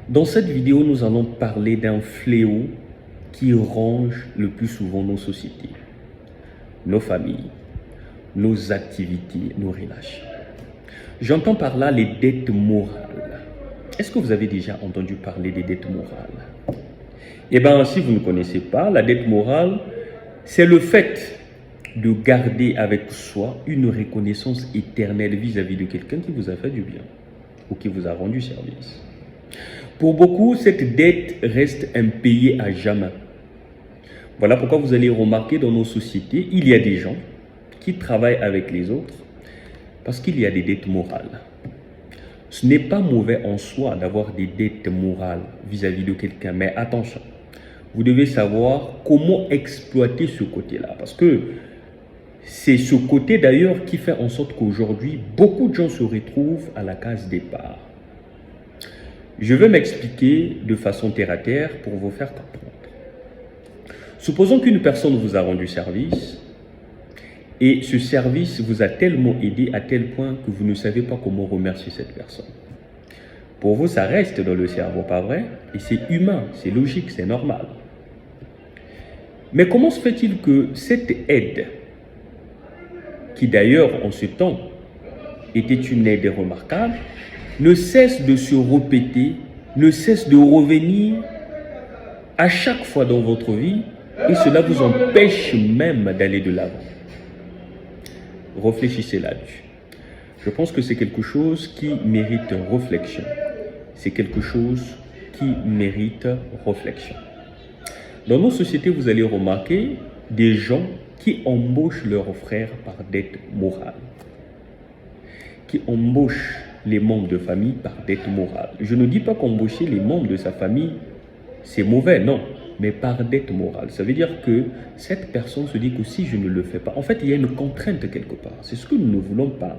Dans cette vidéo, nous allons parler d'un fléau qui ronge le plus souvent nos sociétés, nos familles, nos activités, nos relations. J'entends par là les dettes morales. Est-ce que vous avez déjà entendu parler des dettes morales? Eh bien, si vous ne connaissez pas, la dette morale, c'est le fait de garder avec soi une reconnaissance éternelle vis-à-vis de quelqu'un qui vous a fait du bien ou qui vous a rendu service. Pour beaucoup, cette dette reste impayée à jamais. Voilà pourquoi vous allez remarquer dans nos sociétés, il y a des gens qui travaillent avec les autres parce qu'il y a des dettes morales. Ce n'est pas mauvais en soi d'avoir des dettes morales vis-à-vis de quelqu'un, mais attention, vous devez savoir comment exploiter ce côté-là, parce que c'est ce côté d'ailleurs qui fait en sorte qu'aujourd'hui, beaucoup de gens se retrouvent à la case départ. Je vais m'expliquer de façon terre à terre pour vous faire comprendre. Supposons qu'une personne vous a rendu service et ce service vous a tellement aidé à tel point que vous ne savez pas comment remercier cette personne. Pour vous, ça reste dans le cerveau, pas vrai? Et c'est humain, c'est logique, c'est normal. Mais comment se fait-il que cette aide, qui d'ailleurs en ce temps était une aide remarquable, ne cesse de se répéter, ne cesse de revenir à chaque fois dans votre vie et cela vous empêche même d'aller de l'avant? Réfléchissez là-dessus. Je pense que c'est quelque chose qui mérite réflexion. C'est quelque chose qui mérite réflexion. Dans nos sociétés, vous allez remarquer des gens qui embauchent leurs frères par dette morale, qui embauchent les membres de famille par dette morale. Je ne dis pas qu'embaucher les membres de sa famille, c'est mauvais, non, mais par dette morale. Ça veut dire que cette personne se dit que si je ne le fais pas, en fait, il y a une contrainte quelque part. C'est ce que nous ne voulons pas.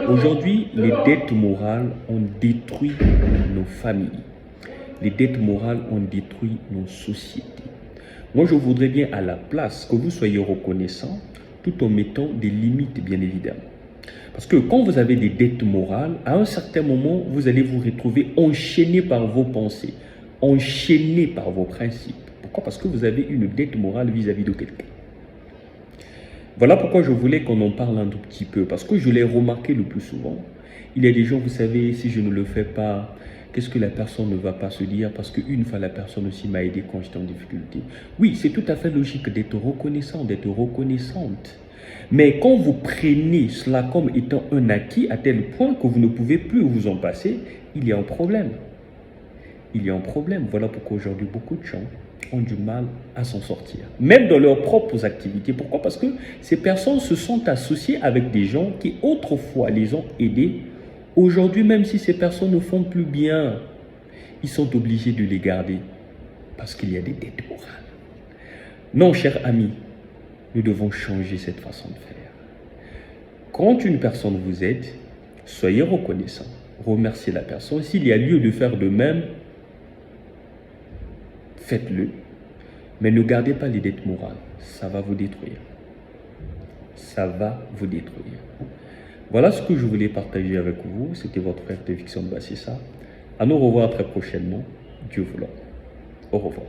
Aujourd'hui, les dettes morales ont détruit nos familles. Les dettes morales ont détruit nos sociétés. Moi, je voudrais bien à la place que vous soyez reconnaissant tout en mettant des limites, bien évidemment. Parce que quand vous avez des dettes morales, à un certain moment, vous allez vous retrouver enchaîné par vos pensées, enchaîné par vos principes. Pourquoi? Parce que vous avez une dette morale vis-à-vis de quelqu'un. Voilà pourquoi je voulais qu'on en parle un tout petit peu. Parce que je l'ai remarqué le plus souvent. Il y a des gens, vous savez, si je ne le fais pas, qu'est-ce que la personne ne va pas se dire? Parce qu'une fois, la personne aussi m'a aidé quand j'étais en difficulté. Oui, c'est tout à fait logique d'être reconnaissant, d'être reconnaissante. Mais quand vous prenez cela comme étant un acquis à tel point que vous ne pouvez plus vous en passer, il y a un problème. Il y a un problème. Voilà pourquoi aujourd'hui, beaucoup de gens ont du mal à s'en sortir. Même dans leurs propres activités. Pourquoi? Parce que ces personnes se sont associées avec des gens qui autrefois les ont aidés. Aujourd'hui, même si ces personnes ne font plus bien, ils sont obligés de les garder parce qu'il y a des dettes morales. Non, chers amis, nous devons changer cette façon de faire. Quand une personne vous aide, soyez reconnaissant, remerciez la personne. S'il y a lieu de faire de même, faites-le, mais ne gardez pas les dettes morales, ça va vous détruire. Ça va vous détruire. Voilà ce que je voulais partager avec vous. C'était votre frère Davidson Bassissa. À nous revoir très prochainement, Dieu voulant. Au revoir.